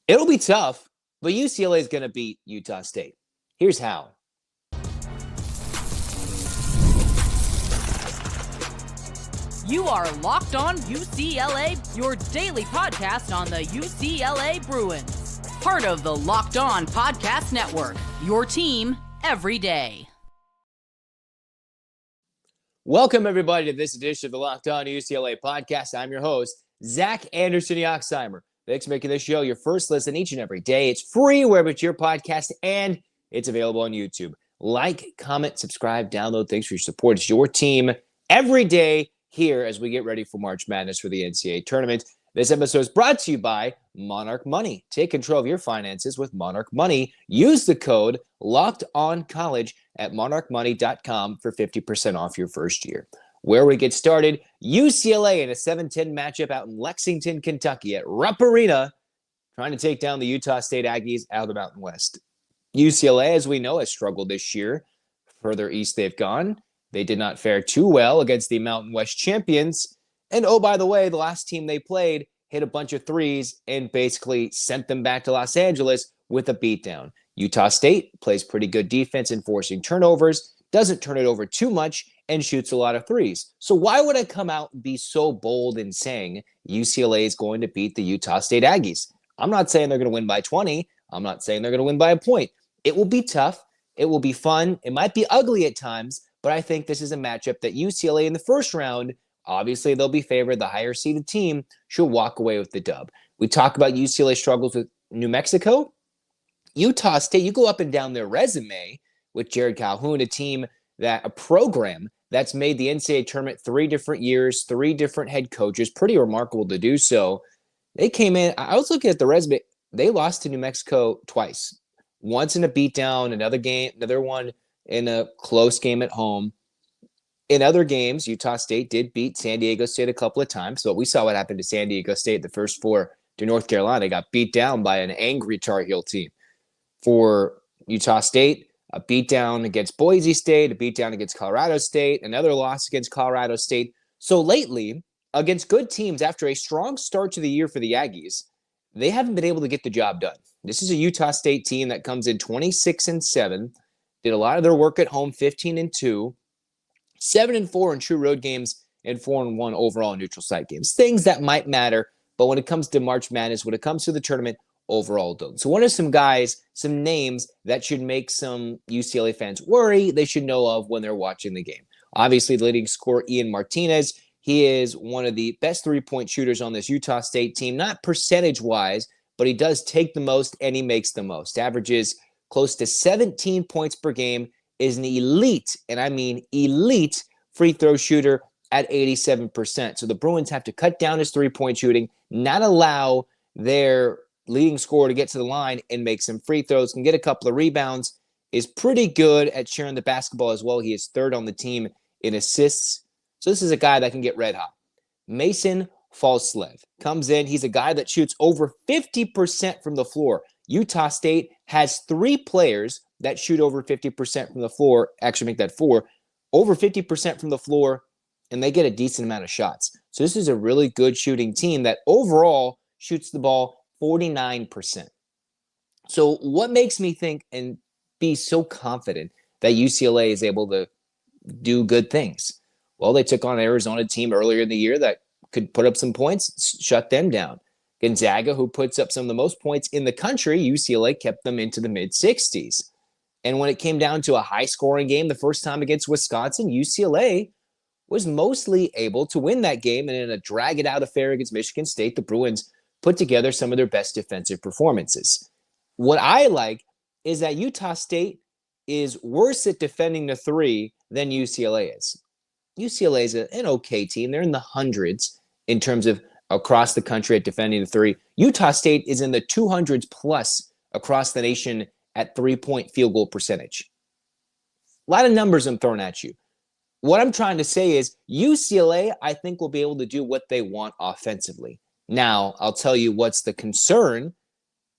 It'll be tough, but UCLA is going to beat Utah State. Here's how. You are Locked On UCLA, your daily podcast on the UCLA Bruins. Part of the Locked On Podcast Network, your team every day. Welcome, everybody, to this edition of the Locked On UCLA Podcast. I'm your host, Zach Anderson-Yoxsimer. Thanks for making this show your first listen each and every day. It's free wherever it's your podcast, and it's available on YouTube. Like, comment, subscribe, download. Thanks for your support. It's your team every day here as we get ready for March Madness for the NCAA tournament. This episode is brought to you by Monarch Money. Take control of your finances with Monarch Money. Use the code LOCKEDONCOLLEGE at monarchmoney.com for 50% off your first year. Where we get started, UCLA in a 7-10 matchup out in Lexington, Kentucky at Rupp Arena, trying to take down the Utah State Aggies out of the Mountain West. UCLA, as we know, has struggled this year. Further east they've gone. They did not fare too well against the Mountain West champions. And oh, by the way, the last team they played hit a bunch of threes and basically sent them back to Los Angeles with a beatdown. Utah State plays pretty good defense in forcing turnovers, doesn't turn it over too much, and shoots a lot of threes. So why would I come out and be so bold in saying UCLA is going to beat the Utah State Aggies? I'm not saying they're going to win by 20. I'm not saying they're going to win by a point. It will be tough. It will be fun. It might be ugly at times, but I think this is a matchup that UCLA in the first round, obviously they'll be favored. The higher seeded team should walk away with the dub. We talk about UCLA struggles with New Mexico. Utah State, you go up and down their resume with Jared Calhoun, a program that's made the NCAA tournament 3 different years, 3 different head coaches. Pretty remarkable to do so. They came in, I was looking at the resume, they lost to New Mexico twice. Once in a beatdown, another one in a close game at home. In other games, Utah State did beat San Diego State a couple of times. So we saw what happened to San Diego State the first 4 to North Carolina. They got beat down by an angry Tar Heel team. For Utah State, a beatdown against Boise State, a beatdown against Colorado State, another loss against Colorado State. So lately, against good teams, after a strong start to the year for the Aggies, they haven't been able to get the job done. This is a Utah State team that comes in 26-7, did a lot of their work at home, 15-2, 7-4 in true road games, and 4-1 overall in neutral site games. Things that might matter, but when it comes to March Madness, when it comes to the tournament, overall don't. So what are some guys, some names that should make some UCLA fans worry they should know of when they're watching the game? Obviously, the leading scorer, Ian Martinez. He is one of the best three-point shooters on this Utah State team, not percentage-wise, but he does take the most and he makes the most. Averages close to 17 points per game, is an elite, and I mean elite, free throw shooter at 87%. So the Bruins have to cut down his three-point shooting, not allow their leading scorer to get to the line and make some free throws, can get a couple of rebounds, is pretty good at sharing the basketball as well. He is 3rd on the team in assists. So this is a guy that can get red hot. Mason Falslev comes in. He's a guy that shoots over 50% from the floor. Utah State has 3 players that shoot over 50% from the floor. Actually, make that 4. Over 50% from the floor, and they get a decent amount of shots. So this is a really good shooting team that overall shoots the ball 49%. So what makes me think and be so confident that UCLA is able to do good things? Well, they took on an Arizona team earlier in the year that could put up some points, shut them down. Gonzaga, who puts up some of the most points in the country, UCLA kept them into the mid-60s. And when it came down to a high-scoring game the first time against Wisconsin, UCLA was mostly able to win that game. And in a drag-it-out affair against Michigan State, the Bruins put together some of their best defensive performances. What I like is that Utah State is worse at defending the 3 than UCLA is. UCLA is an okay team. They're in the hundreds in terms of across the country at defending the 3. Utah State is in the 200s plus across the nation at 3-point field goal percentage. A lot of numbers I'm throwing at you. What I'm trying to say is UCLA, I think, will be able to do what they want offensively. Now, I'll tell you what's the concern,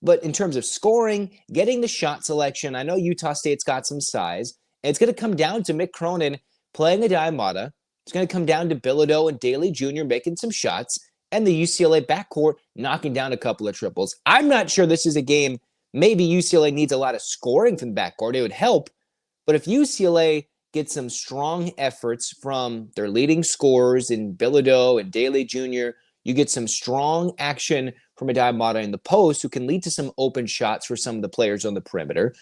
but in terms of scoring, getting the shot selection, I know Utah State's got some size, and it's going to come down to Mick Cronin playing Aday. It's going to come down to Bilodeau and Daly Jr. making some shots, and the UCLA backcourt knocking down a couple of triples. I'm not sure this is a game. Maybe UCLA needs a lot of scoring from the backcourt. It would help. But if UCLA gets some strong efforts from their leading scorers in Bilodeau and Daly Jr., you get some strong action from Aday Mata in the post who can lead to some open shots for some of the players on the perimeter.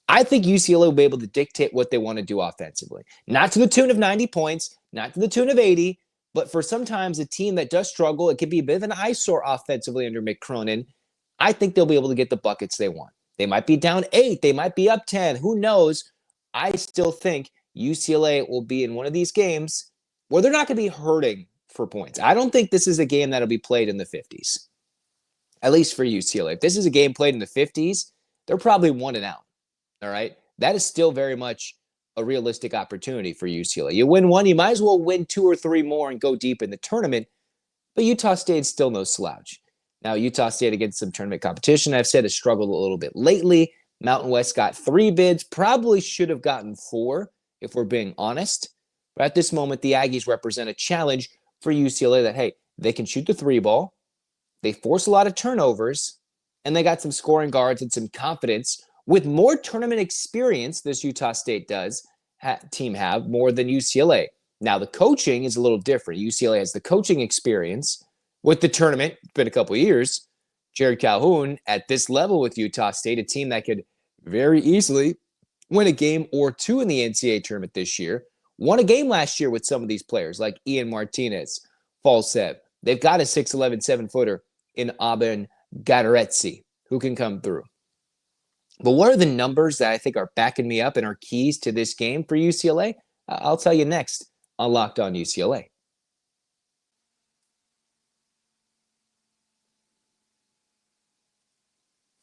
I think UCLA will be able to dictate what they want to do offensively. Not to the tune of 90 points, not to the tune of 80, but for sometimes a team that does struggle, it can be a bit of an eyesore offensively under Mick Cronin. I think they'll be able to get the buckets they want. They might be down 8. They might be up 10. Who knows? I still think UCLA will be in one of these games where they're not going to be hurting for points. I don't think this is a game that'll be played in the 50s, at least for UCLA. If this is a game played in the 50s, they're probably 1 and out. All right. That is still very much a realistic opportunity for UCLA. You win one, you might as well win 2 or 3 more and go deep in the tournament. But Utah State's still no slouch. Now, Utah State against some tournament competition, I've said, has struggled a little bit lately. Mountain West got 3 bids, probably should have gotten 4, if we're being honest. But at this moment, the Aggies represent a challenge for UCLA that, hey, they can shoot the 3 ball, they force a lot of turnovers, and they got some scoring guards and some confidence. With more tournament experience, this Utah State team have more than UCLA. Now, the coaching is a little different. UCLA has the coaching experience. With the tournament, it's been a couple of years. Jared Calhoun at this level with Utah State, a team that could very easily win a game or 2 in the NCAA tournament this year. Won a game last year with some of these players like Ian Martinez, Falslev. They've got a 6'11", 7-footer in Aben Gadaretse who can come through. But what are the numbers that I think are backing me up and are keys to this game for UCLA? I'll tell you next on Locked On UCLA.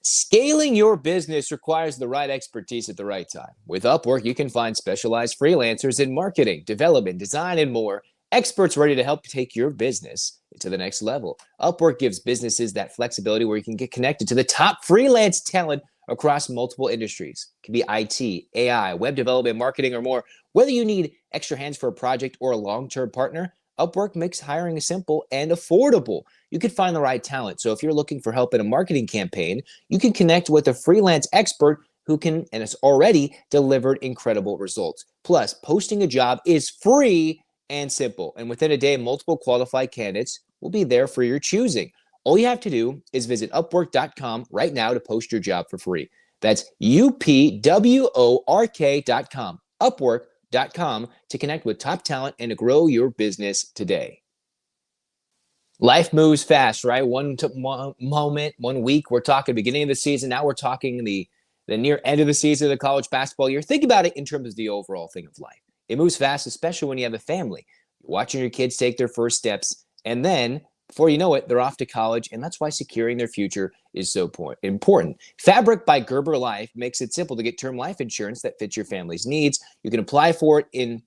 Scaling your business requires the right expertise at the right time. With Upwork, you can find specialized freelancers in marketing, development, design, and more. Experts ready to help take your business to the next level. Upwork gives businesses that flexibility where you can get connected to the top freelance talent across multiple industries. It can be IT, AI, web development, marketing, or more. Whether you need extra hands for a project or a long-term partner, Upwork makes hiring simple and affordable. You can find the right talent. So if you're looking for help in a marketing campaign, you can connect with a freelance expert who can and has already delivered incredible results. Plus, posting a job is free and simple. And within a day, multiple qualified candidates will be there for your choosing. All you have to do is visit Upwork.com right now to post your job for free. That's UPWORK.com. Upwork.com to connect with top talent and to grow your business today. Life moves fast, right? One moment, 1 week, we're talking beginning of the season. Now we're talking the near end of the season of the college basketball year. Think about it in terms of the overall thing of life. It moves fast, especially when you have a family. You're watching your kids take their first steps, and then before you know it, they're off to college, and that's why securing their future is so important. Fabric by Gerber Life makes it simple to get term life insurance that fits your family's needs. You can apply for it in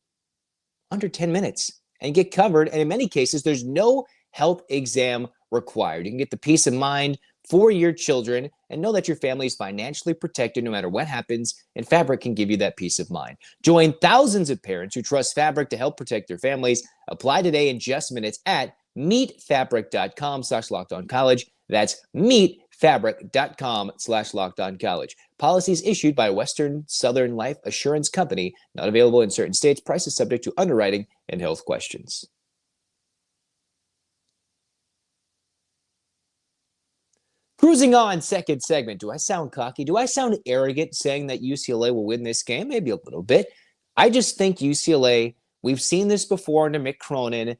under 10 minutes and get covered, and in many cases, there's no health exam required. You can get the peace of mind for your children and know that your family is financially protected no matter what happens, and Fabric can give you that peace of mind. Join thousands of parents who trust Fabric to help protect their families. Apply today in just minutes at meetfabric.com/lockedoncollege. That's meetfabric.com/lockedoncollege. Policies issued by Western Southern Life Assurance Company. Not available in certain states. Prices subject to underwriting and health questions. Cruising on, second segment. Do I sound cocky? Do I sound arrogant saying that UCLA will win this game? Maybe a little bit. I just think UCLA, we've seen this before under Mick Cronin.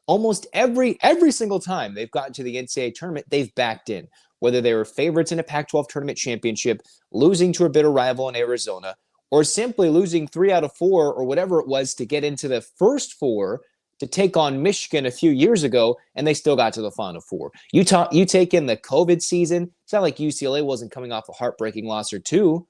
Almost every single time they've gotten to the NCAA tournament, they've backed in. Whether they were favorites in a Pac-12 tournament championship, losing to a bitter rival in Arizona, or simply losing 3 out of 4 or whatever it was to get into the first 4 to take on Michigan a few years ago, and they still got to the Final Four. You take in the COVID season, it's not like UCLA wasn't coming off a heartbreaking loss or 2.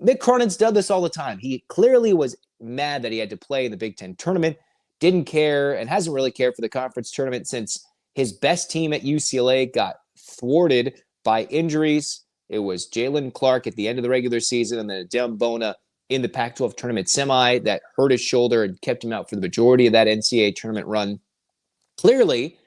Mick Cronin's done this all the time. He clearly was mad that he had to play in the Big Ten tournament, didn't care, and hasn't really cared for the conference tournament since his best team at UCLA got thwarted by injuries. It was Jalen Clark at the end of the regular season and then Adem Bona in the Pac-12 tournament semi that hurt his shoulder and kept him out for the majority of that NCAA tournament run. Clearly,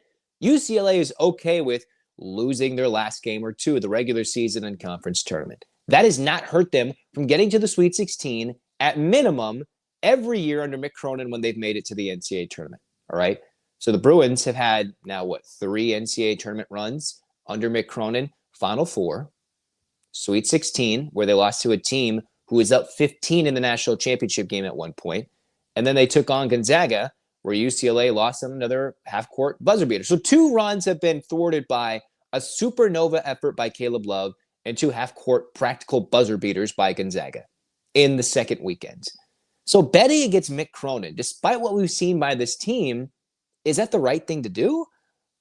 UCLA is okay with losing their last game or two of the regular season and conference tournament. That has not hurt them from getting to the Sweet 16 at minimum every year under Mick Cronin when they've made it to the NCAA tournament. All right. So the Bruins have had now, 3 NCAA tournament runs under Mick Cronin, Final Four, Sweet 16, where they lost to a team who was up 15 in the national championship game at one point. And then they took on Gonzaga, where UCLA lost them another half-court buzzer beater. So 2 runs have been thwarted by a supernova effort by Caleb Love and 2 half-court practical buzzer beaters by Gonzaga in the second weekend. So betting against Mick Cronin, despite what we've seen by this team, is that the right thing to do?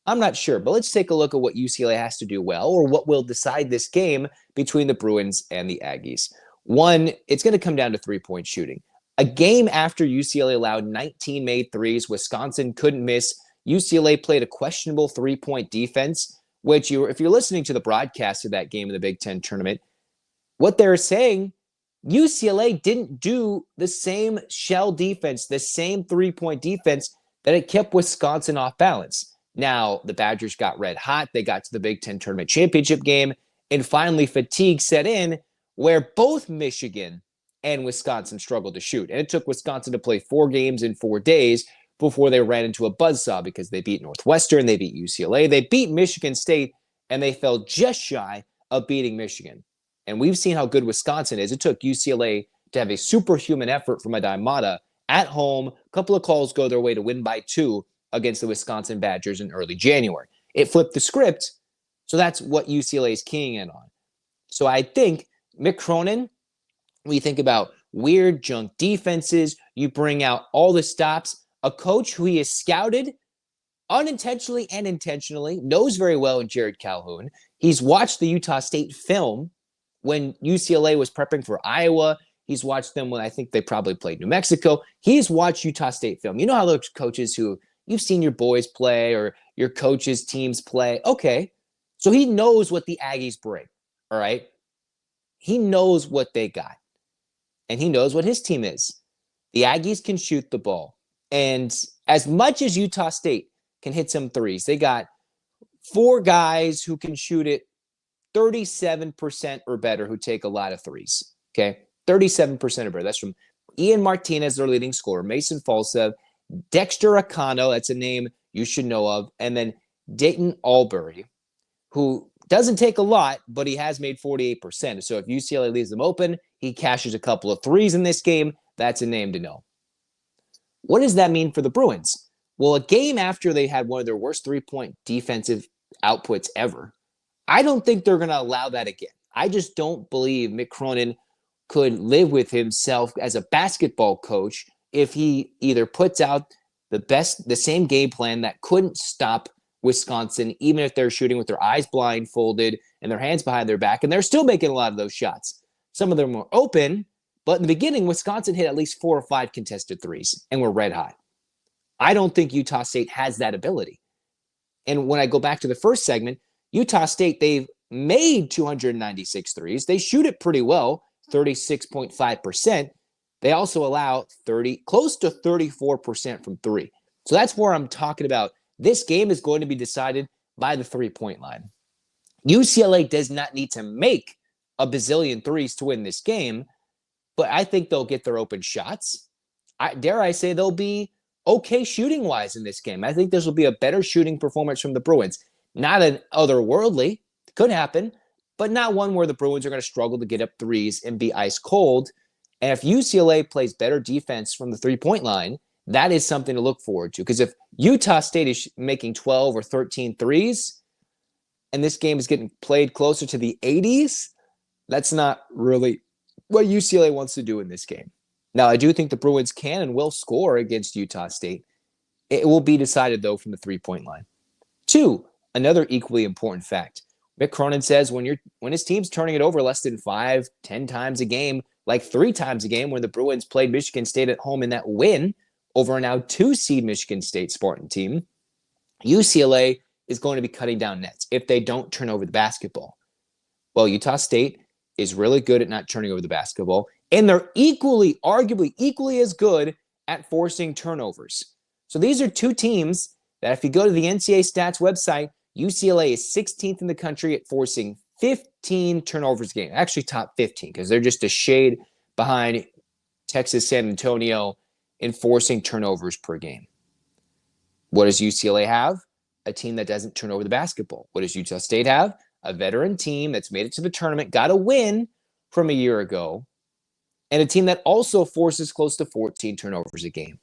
I'm not sure, but let's take a look at what UCLA has to do well, or what will decide this game between the Bruins and the Aggies. One, it's going to come down to three-point shooting. A game after UCLA allowed 19 made threes, Wisconsin couldn't miss. UCLA played a questionable three-point defense, which if you're listening to the broadcast of that game in the Big Ten tournament, what they're saying, UCLA didn't do the same shell defense, the same three-point defense that it kept Wisconsin off balance. Now, the Badgers got red hot. They got to the Big Ten tournament championship game, and finally fatigue set in where both Michigan and Wisconsin struggled to shoot. And it took Wisconsin to play 4 games in 4 days before they ran into a buzzsaw because they beat Northwestern, they beat UCLA, they beat Michigan State, and they fell just shy of beating Michigan. And we've seen how good Wisconsin is. It took UCLA to have a superhuman effort from Aday at home. A couple of calls go their way to win by 2 against the Wisconsin Badgers in early January. It flipped the script, so that's what UCLA is keying in on. So I think Mick Cronin, when you think about weird junk defenses, you bring out all the stops, a coach who he has scouted unintentionally and intentionally, knows very well in Jared Calhoun. He's watched the Utah State film when UCLA was prepping for Iowa. He's watched them when I think they probably played New Mexico. He's watched Utah State film. You know how those coaches who you've seen your boys play or your coaches' teams play. Okay. So he knows what the Aggies bring. All right. He knows what they got. And he knows what his team is. The Aggies can shoot the ball. And as much as Utah State can hit some threes, they got 4 guys who can shoot it 37% or better who take a lot of threes. Okay. 37% or better. That's from Ian Martinez, their leading scorer, Mason Falslev, Dexter Acano, that's a name you should know of, and then Dayton Albury, who doesn't take a lot, but he has made 48%. So if UCLA leaves them open, he cashes a couple of threes in this game. That's a name to know. What does that mean for the Bruins? Well, a game after they had one of their worst three-point defensive outputs ever, I don't think they're going to allow that again. I just don't believe Mick Cronin could live with himself as a basketball coach if he either puts out the same game plan that couldn't stop Wisconsin, even if they're shooting with their eyes blindfolded and their hands behind their back, and they're still making a lot of those shots. Some of them were open, but in the beginning, Wisconsin hit at least 4 or 5 contested threes and were red hot. I don't think Utah State has that ability. And when I go back to the first segment, Utah State, they've made 296 threes. They shoot it pretty well, 36.5%. They also allow close to 34% from 3. So that's where I'm talking about. This game is going to be decided by the 3-point line. UCLA does not need to make a bazillion threes to win this game, but I think they'll get their open shots. Dare I say they'll be okay shooting-wise in this game. I think this will be a better shooting performance from the Bruins. Not an otherworldly, could happen, but not one where the Bruins are going to struggle to get up threes and be ice cold. And if UCLA plays better defense from the 3-point line, that is something to look forward to. Because if Utah State is making 12 or 13 threes, and this game is getting played closer to the 80s, that's not really what UCLA wants to do in this game. Now, I do think the Bruins can and will score against Utah State. It will be decided, though, from the 3-point line. 2, another equally important fact. Mick Cronin says when his team's turning it over less than 5, 10 times a game, like 3 times a game when the Bruins played Michigan State at home in that win over a now 2-seed Michigan State Spartan team, UCLA is going to be cutting down nets if they don't turn over the basketball. Well, Utah State is really good at not turning over the basketball, and they're arguably equally as good at forcing turnovers. So these are 2 teams that if you go to the NCAA stats website, UCLA is 16th in the country at forcing 15 turnovers a game. Actually, top 15, because they're just a shade behind Texas San Antonio in forcing turnovers per game. What does UCLA have? A team that doesn't turn over the basketball. What does Utah State have? A veteran team that's made it to the tournament, got a win from a year ago, and a team that also forces close to 14 turnovers a game.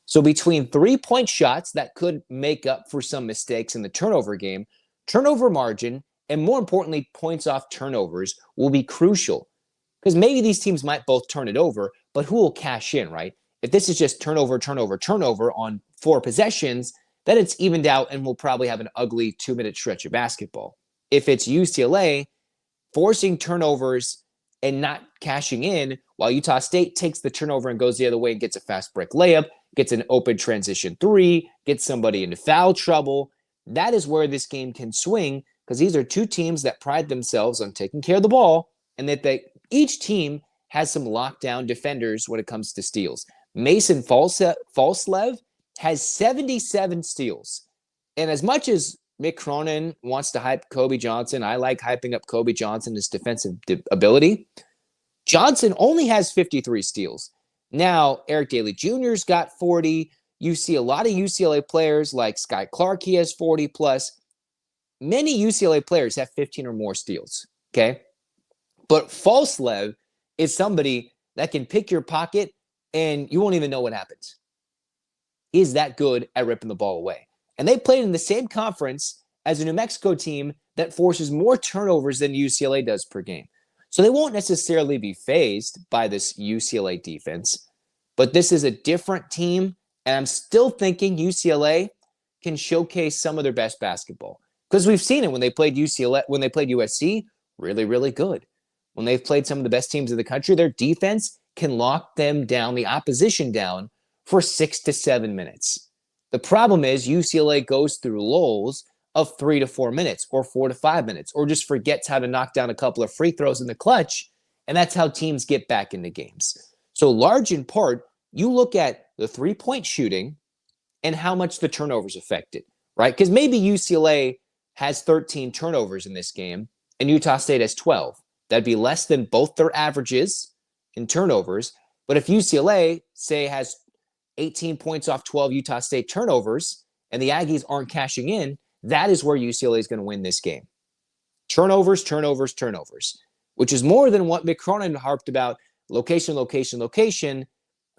So between 3-point shots that could make up for some mistakes in the turnover game, turnover margin, and more importantly, points off turnovers will be crucial. Because maybe these teams might both turn it over, but who will cash in, right? If this is just turnover on 4 possessions, then it's evened out and we'll probably have an ugly 2-minute stretch of basketball. If it's UCLA forcing turnovers and not cashing in, while Utah State takes the turnover and goes the other way and gets a fast break layup, gets an open transition 3, gets somebody into foul trouble, that is where this game can swing, because these are two teams that pride themselves on taking care of the ball, and that each team has some lockdown defenders when it comes to steals. Mason Falslev has 77 steals. And as much as Mick Cronin wants to hype Kobe Johnson, I like hyping up Kobe Johnson's defensive ability. Johnson only has 53 steals. Now, Eric Daly Jr.'s got 40. You see a lot of UCLA players like Sky Clark, he has 40 plus. Many UCLA players have 15 or more steals, okay? But Falslev is somebody that can pick your pocket and you won't even know what happens. He's that good at ripping the ball away. And they played in the same conference as a New Mexico team that forces more turnovers than UCLA does per game. So they won't necessarily be fazed by this UCLA defense, but this is a different team, and I'm still thinking UCLA can showcase some of their best basketball. Because we've seen it when they played USC, really, really good. When they've played some of the best teams in the country, their defense can lock them down, the opposition down, for 6 to 7 minutes. The problem is UCLA goes through lulls of 3 to 4 minutes or 4 to 5 minutes, or just forgets how to knock down a couple of free throws in the clutch, and that's how teams get back into games. So large in part, you look at the 3-point shooting and how much the turnovers affected, right? Because maybe UCLA has 13 turnovers in this game and Utah State has 12. That'd be less than both their averages in turnovers. But if UCLA, say, has 18 points off 12 Utah State turnovers and the Aggies aren't cashing in, that is where UCLA is going to win this game. Turnovers, which is more than what Mick Cronin harped about, location.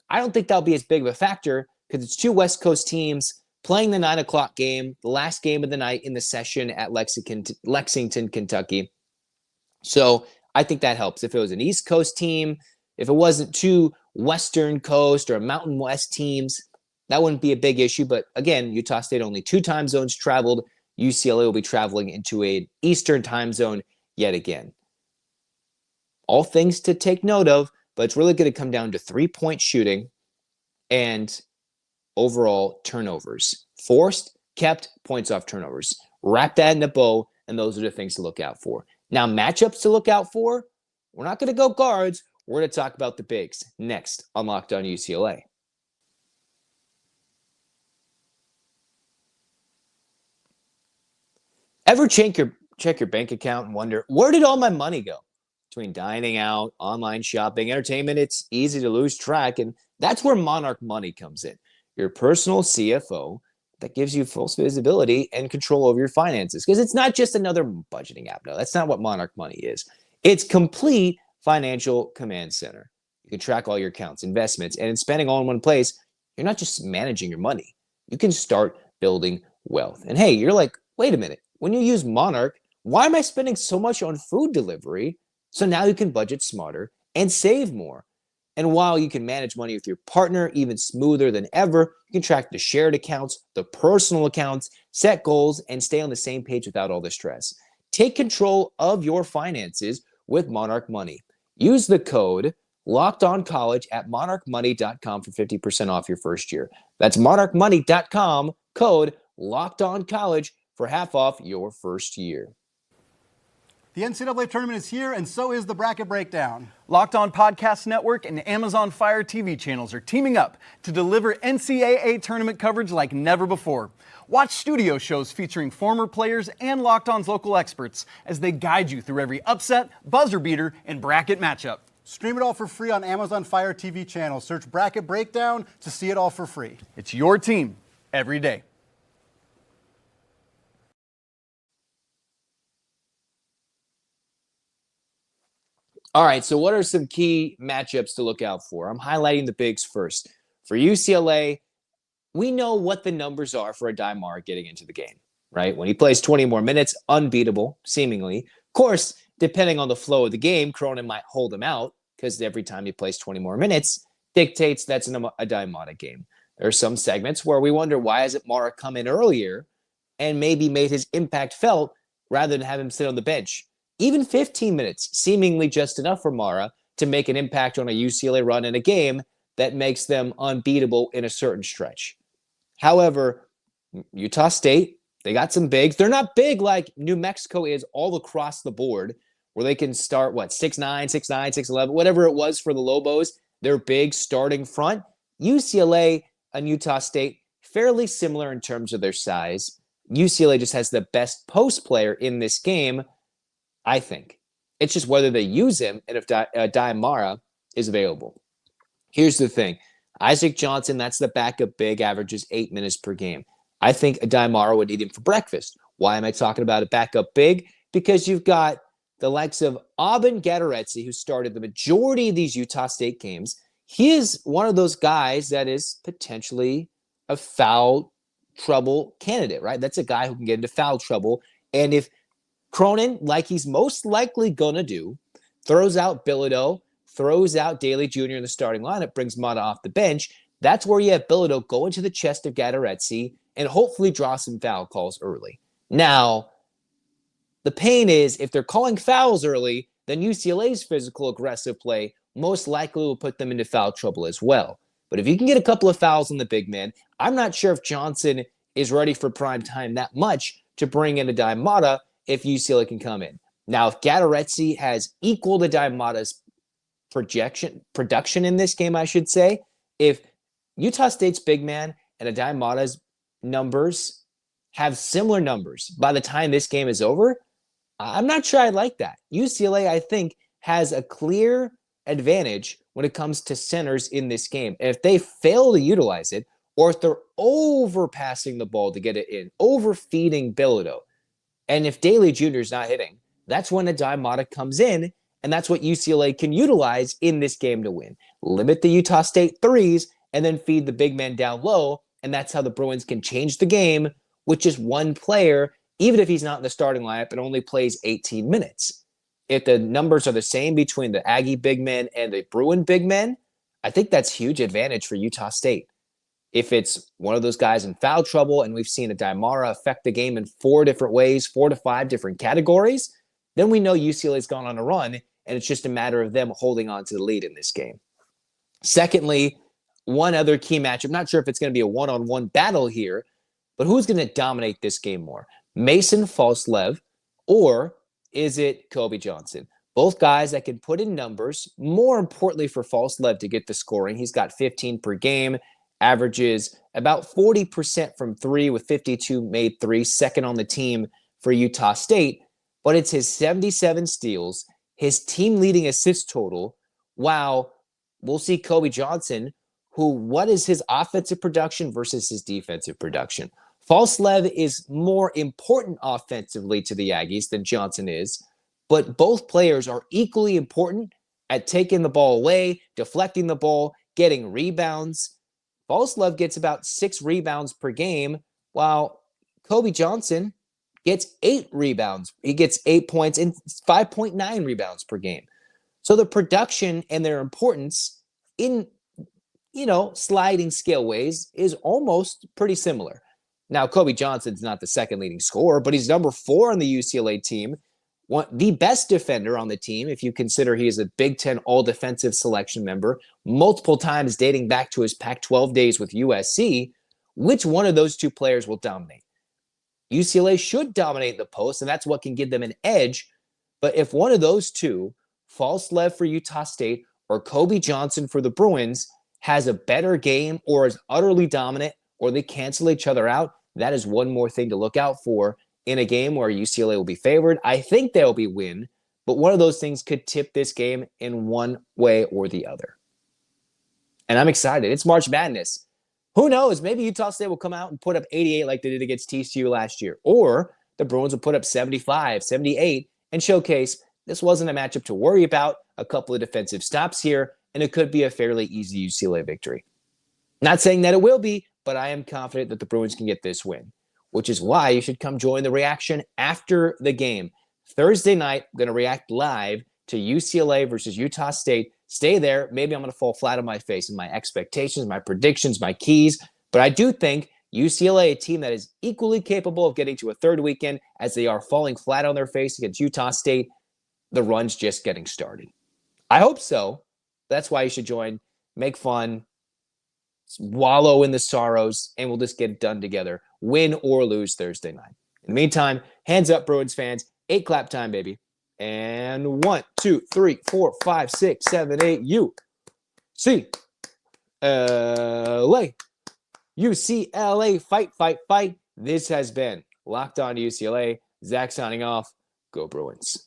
I don't think that'll be as big of a factor because it's two West Coast teams playing the 9 o'clock game, the last game of the night in the session at Lexington, Kentucky. So I think that helps. If it was an East Coast team, if it wasn't two Western Coast or Mountain West teams, that wouldn't be a big issue. But again, Utah State only 2 time zones traveled. UCLA will be traveling into an Eastern time zone yet again. All things to take note of, but it's really going to come down to 3-point shooting and overall turnovers. Forced, kept, points off turnovers. Wrap that in a bow, and those are the things to look out for. Now, matchups to look out for, we're not going to go guards. We're going to talk about the bigs next on Locked On UCLA. Ever check your bank account and wonder, where did all my money go? Between dining out, online shopping, entertainment, it's easy to lose track, and that's where Monarch Money comes in. Your personal CFO that gives you full visibility and control over your finances. Because it's not just another budgeting app. No, that's not what Monarch Money is. It's complete financial command center. You can track all your accounts, investments, and spending all in one place. You're not just managing your money. You can start building wealth. And hey, you're like, wait a minute. When you use Monarch, why am I spending so much on food delivery? So now you can budget smarter and save more. And while you can manage money with your partner even smoother than ever, you can track the shared accounts, the personal accounts, set goals, and stay on the same page without all the stress. Take control of your finances with Monarch Money. Use the code LOCKEDONCollege at monarchmoney.com for 50% off your first year. That's monarchmoney.com, code LOCKEDONCollege for half off your first year. The NCAA tournament is here, and so is the Bracket Breakdown. Locked On Podcast Network and Amazon Fire TV channels are teaming up to deliver NCAA tournament coverage like never before. Watch studio shows featuring former players and Locked On's local experts as they guide you through every upset, buzzer beater, and bracket matchup. Stream it all for free on Amazon Fire TV channel. Search Bracket Breakdown to see it all for free. It's your team every day. All right, so what are some key matchups to look out for? I'm highlighting the bigs first. For UCLA, we know what the numbers are for Aday Mara getting into the game, right? When he plays 20 more minutes, unbeatable, seemingly. Of course, depending on the flow of the game, Cronin might hold him out because every time he plays 20 more minutes dictates that's an Aday Mara game. There are some segments where we wonder why hasn't Mara come in earlier and maybe made his impact felt rather than have him sit on the bench. Even 15 minutes, seemingly just enough for Mara to make an impact on a UCLA run in a game that makes them unbeatable in a certain stretch. However, Utah State, they got some bigs. They're not big like New Mexico is all across the board, where they can start, 6'9", 6'9", 6'11", whatever it was for the Lobos. They're big starting front. UCLA and Utah State, fairly similar in terms of their size. UCLA just has the best post player in this game, I think. It's just whether they use him and if Aday Mara is available. Here's the thing. Isaac Johnson, that's the backup big, averages 8 minutes per game. I think Aday Mara would eat him for breakfast. Why am I talking about a backup big? Because you've got the likes of Aubin Gadaretsi, who started the majority of these Utah State games. He is one of those guys that is potentially a foul trouble candidate, right? That's a guy who can get into foul trouble. And if Cronin, like he's most likely going to do, throws out Bilodeau, throws out Daly Jr. in the starting lineup, brings Mata off the bench, that's where you have Bilodeau go into the chest of Gadaretsi and hopefully draw some foul calls early. Now, the pain is if they're calling fouls early, then UCLA's physical aggressive play most likely will put them into foul trouble as well. But if you can get a couple of fouls on the big man, I'm not sure if Johnson is ready for prime time that much to bring in Aday Mara if UCLA can come in. Now, if Gadaretsi has equaled Aday Mara's production in this game, I should say, if Utah State's big man and Aday Mara's numbers have similar numbers by the time this game is over, I'm not sure I like that. UCLA, I think, has a clear advantage when it comes to centers in this game. And if they fail to utilize it, or if they're overpassing the ball to get it in, overfeeding Bilodeau, and if Daly Jr. is not hitting, that's when Aday Mara comes in, and that's what UCLA can utilize in this game to win. Limit the Utah State threes, and then feed the big man down low, and that's how the Bruins can change the game with just one player, even if he's not in the starting lineup and only plays 18 minutes. If the numbers are the same between the Aggie big men and the Bruin big men, I think that's huge advantage for Utah State. If it's one of those guys in foul trouble, and we've seen Aday Mara affect the game in 4 different ways, 4 to 5 different categories, then we know UCLA's gone on a run, and it's just a matter of them holding on to the lead in this game. Secondly, one other key match. I'm not sure if it's going to be a one-on-one battle here, but who's going to dominate this game more? Mason Falslev, or is it Kobe Johnson? Both guys that can put in numbers. More importantly for Falslev to get the scoring. He's got 15 per game. Averages about 40% from 3 with 52 made threes, second on the team for Utah State. But it's his 77 steals, his team-leading assist total. Wow, we'll see Kobe Johnson, what is his offensive production versus his defensive production? Falslev is more important offensively to the Aggies than Johnson is, but both players are equally important at taking the ball away, deflecting the ball, getting rebounds. Falslev gets about 6 rebounds per game, while Kobe Johnson gets 8 rebounds. He gets 8 points and 5.9 rebounds per game. So the production and their importance in, sliding scale ways is almost pretty similar. Now, Kobe Johnson's not the second leading scorer, but he's number 4 on the UCLA team. The best defender on the team, if you consider he is a Big Ten all-defensive selection member, multiple times dating back to his Pac-12 days with USC. Which one of those 2 players will dominate? UCLA should dominate the post, and that's what can give them an edge. But if one of those two, Falslev for Utah State or Kobe Johnson for the Bruins, has a better game or is utterly dominant or they cancel each other out, that is one more thing to look out for in a game where UCLA will be favored. I think they'll be win, but one of those things could tip this game in one way or the other. And I'm excited. It's March Madness. Who knows? Maybe Utah State will come out and put up 88 like they did against TCU last year. Or the Bruins will put up 75, 78, and showcase this wasn't a matchup to worry about. A couple of defensive stops here, and it could be a fairly easy UCLA victory. Not saying that it will be, but I am confident that the Bruins can get this win, which is why you should come join the reaction after the game. Thursday night, I'm going to react live to UCLA versus Utah State. Stay there. Maybe I'm going to fall flat on my face in my expectations, my predictions, my keys. But I do think UCLA, a team that is equally capable of getting to a third weekend as they are falling flat on their face against Utah State, the run's just getting started. I hope so. That's why you should join, make fun, wallow in the sorrows, and we'll just get it done together, win or lose Thursday night. In the meantime, hands up, Bruins fans. 8 clap time, baby. And 1, 2, 3, 4, 5, 6, 7, 8. UCLA. UCLA. Fight, fight, fight. This has been Locked On UCLA. Zach signing off. Go Bruins.